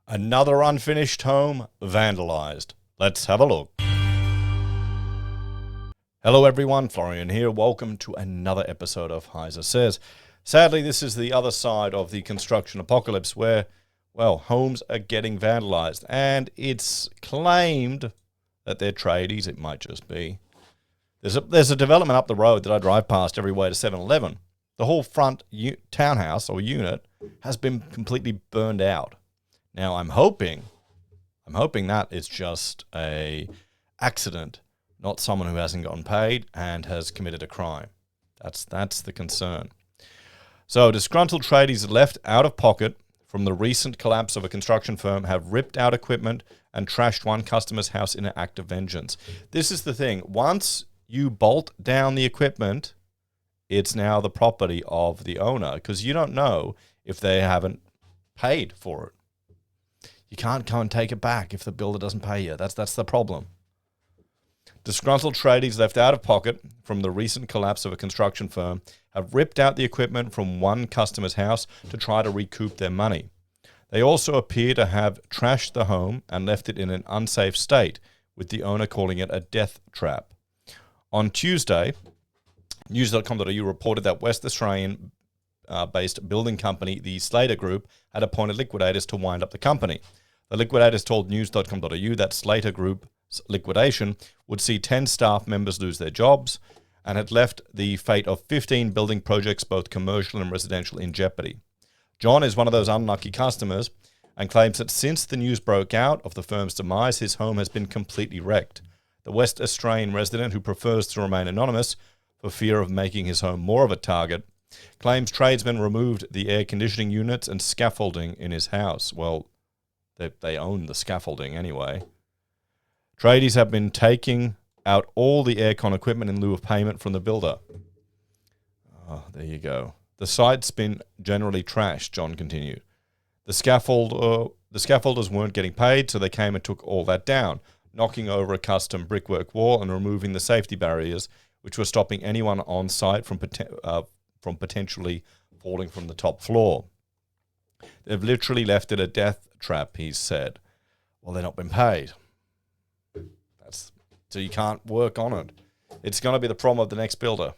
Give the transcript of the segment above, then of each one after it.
Another unfinished home vandalized. Let's have a look. Hello everyone, Florian here. Welcome to another episode of HeiseSays. Sadly, this is the other side of the construction apocalypse where, well, homes are getting vandalized, and it's claimed that they're tradies. It might just be. There's a development up the road that I drive past every way to 7-Eleven. The whole front townhouse or unit has been completely burned out. Now, I'm hoping that it's just a accident, not someone who hasn't gotten paid and has committed a crime. That's the concern. So, disgruntled tradies left out of pocket from the recent collapse of a construction firm have ripped out equipment and trashed one customer's house in an act of vengeance. This is the thing. Once you bolt down the equipment, it's now the property of the owner because you don't know if they haven't paid for it. You can't go and take it back if the builder doesn't pay you. That's the problem. Disgruntled tradies left out of pocket from the recent collapse of a construction firm have ripped out the equipment from one customer's house to try to recoup their money. They also appear to have trashed the home and left it in an unsafe state, with the owner calling it a death trap. On Tuesday, news.com.au reported that West Australian based building company, the Slater Group, had appointed liquidators to wind up the company. The liquidators told news.com.au that Slater Group's liquidation would see 10 staff members lose their jobs and had left the fate of 15 building projects, both commercial and residential, in jeopardy. John is one of those unlucky customers and claims that since the news broke out of the firm's demise, his home has been completely wrecked. The West Australian resident, who prefers to remain anonymous for fear of making his home more of a target, claims tradesmen removed the air conditioning units and scaffolding in his house. Well, they own the scaffolding anyway. Tradies have been taking out all the aircon equipment in lieu of payment from the builder. Oh, there you go. The site's been generally trashed, John continued. The scaffolders weren't getting paid, so they came and took all that down, knocking over a custom brickwork wall and removing the safety barriers, which were stopping anyone on site from potentially falling from the top floor. They've literally left it a death trap, he said. Well, they've not been paid. So you can't work on it. It's going to be the problem of the next builder.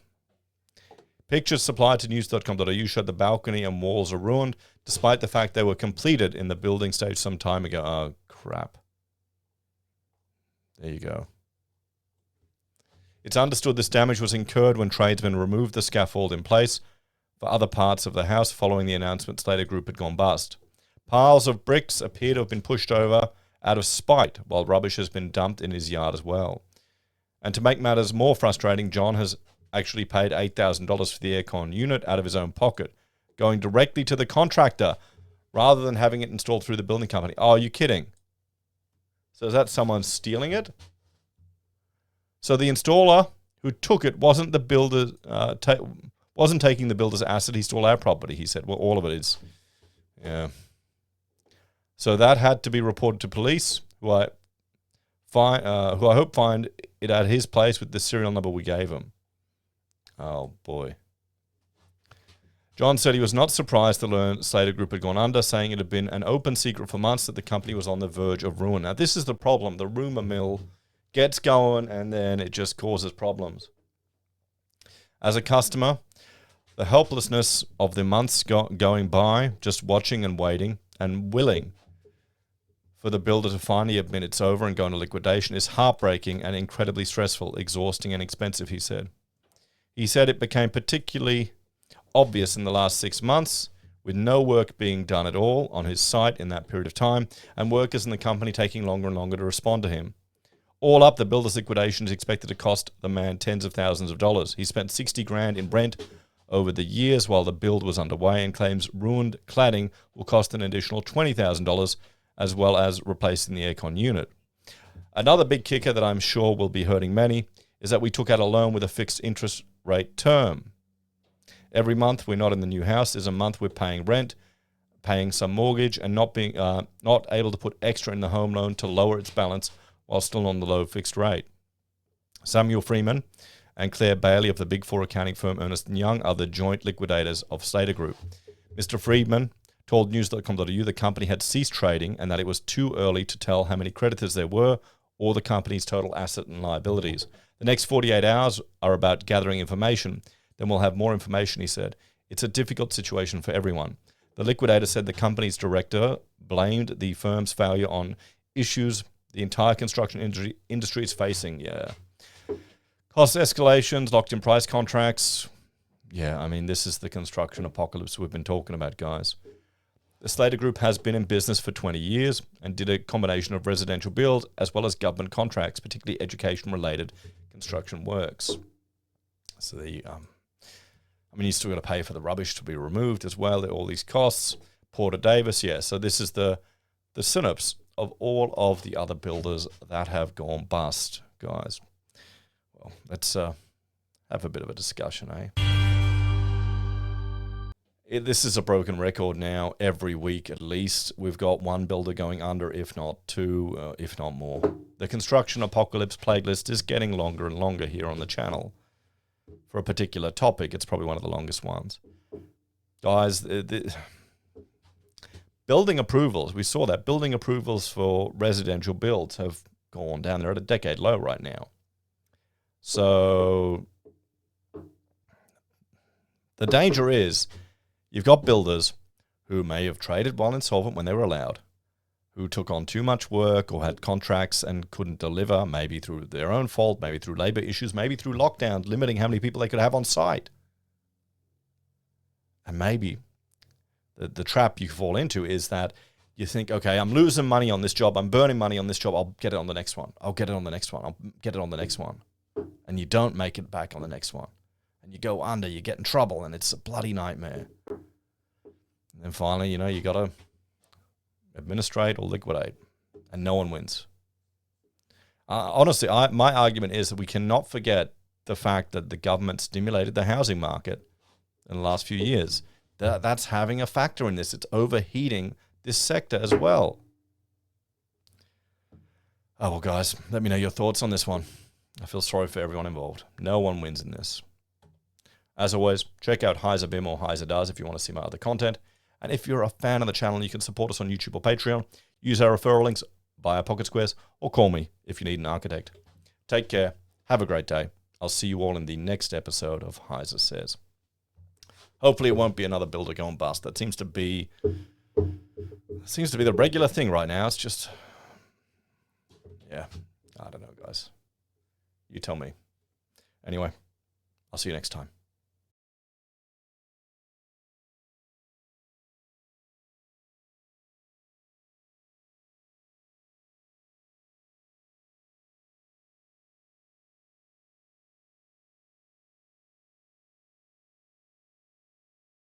Pictures supplied to news.com.au showed the balcony and walls are ruined, despite the fact they were completed in the building stage some time ago. Oh, crap. There you go. It's understood this damage was incurred when tradesmen removed the scaffold in place for other parts of the house following the announcement Slater Group had gone bust. Piles of bricks appear to have been pushed over out of spite, while rubbish has been dumped in his yard as well. And to make matters more frustrating, John has actually paid $8,000 for the aircon unit out of his own pocket, going directly to the contractor rather than having it installed through the building company. Oh, are you kidding? So is that someone stealing it? So the installer who took it wasn't the builder, wasn't taking the builder's asset. He stole our property, he said. Well, all of it is. Yeah. So that had to be reported to police, who I hope find it at his place with the serial number we gave him. Oh, boy. John said he was not surprised to learn Slater Group had gone under, saying it had been an open secret for months that the company was on the verge of ruin. Now, this is the problem. The rumor mill gets going and then it just causes problems. As a customer, the helplessness of the months going by, just watching and waiting and willing for the builder to finally admit it's over and go into liquidation is heartbreaking and incredibly stressful, exhausting and expensive, he said. He said it became particularly obvious in the last 6 months, with no work being done at all on his site in that period of time, and workers in the company taking longer and longer to respond to him. All up, the builder's liquidation is expected to cost the man tens of thousands of dollars. He spent $60,000 in rent over the years while the build was underway, and claims ruined cladding will cost an additional $20,000, as well as replacing the aircon unit. Another big kicker that I'm sure will be hurting many is that we took out a loan with a fixed interest rate term. Every month we're not in the new house is a month we're paying rent, paying some mortgage, and not able to put extra in the home loan to lower its balance while still on the low fixed rate. Samuel Freeman and Claire Bailey of the Big Four accounting firm Ernst & Young are the joint liquidators of Slater Group. Mr. Freeman told news.com.au the company had ceased trading and that it was too early to tell how many creditors there were or the company's total asset and liabilities. The next 48 hours are about gathering information. Then we'll have more information, he said. It's a difficult situation for everyone. The liquidator said the company's director blamed the firm's failure on issues the entire construction industry is facing. Yeah. Cost escalations, locked-in price contracts. Yeah, I mean, this is the construction apocalypse we've been talking about, guys. The Slater Group has been in business for 20 years and did a combination of residential build as well as government contracts, particularly education-related construction works. So you still got to pay for the rubbish to be removed as well, all these costs. Porter Davis, yeah. So this is the synopsis of all of the other builders that have gone bust, guys. Well, let's have a bit of a discussion, eh? This is a broken record now. Every week at least, we've got one builder going under, if not two, if not more. The construction apocalypse playlist is getting longer and longer here on the channel. For a particular topic, it's probably one of the longest ones. Guys, building approvals, we saw that. Building approvals for residential builds have gone down. They're at a decade low right now. So the danger is you've got builders who may have traded while insolvent when they were allowed, who took on too much work or had contracts and couldn't deliver, maybe through their own fault, maybe through labor issues, maybe through lockdowns, limiting how many people they could have on site. And maybe the trap you fall into is that you think, okay, I'm losing money on this job, I'm burning money on this job, I'll get it on the next one, I'll get it on the next one, I'll get it on the next one. And you don't make it back on the next one. And you go under, you get in trouble, and it's a bloody nightmare. And then finally, you got to administrate or liquidate, and no one wins. Honestly, my argument is that we cannot forget the fact that the government stimulated the housing market in the last few years. That's having a factor in this. It's overheating this sector as well. Oh, well, guys, let me know your thoughts on this one. I feel sorry for everyone involved. No one wins in this. As always, check out Heise BIM or Heise Does if you want to see my other content. And if you're a fan of the channel, you can support us on YouTube or Patreon. Use our referral links, buy our pocket squares, or call me if you need an architect. Take care. Have a great day. I'll see you all in the next episode of HeiseSays. Hopefully it won't be another builder going bust. That seems to be the regular thing right now. It's just, yeah, I don't know, guys. You tell me. Anyway, I'll see you next time.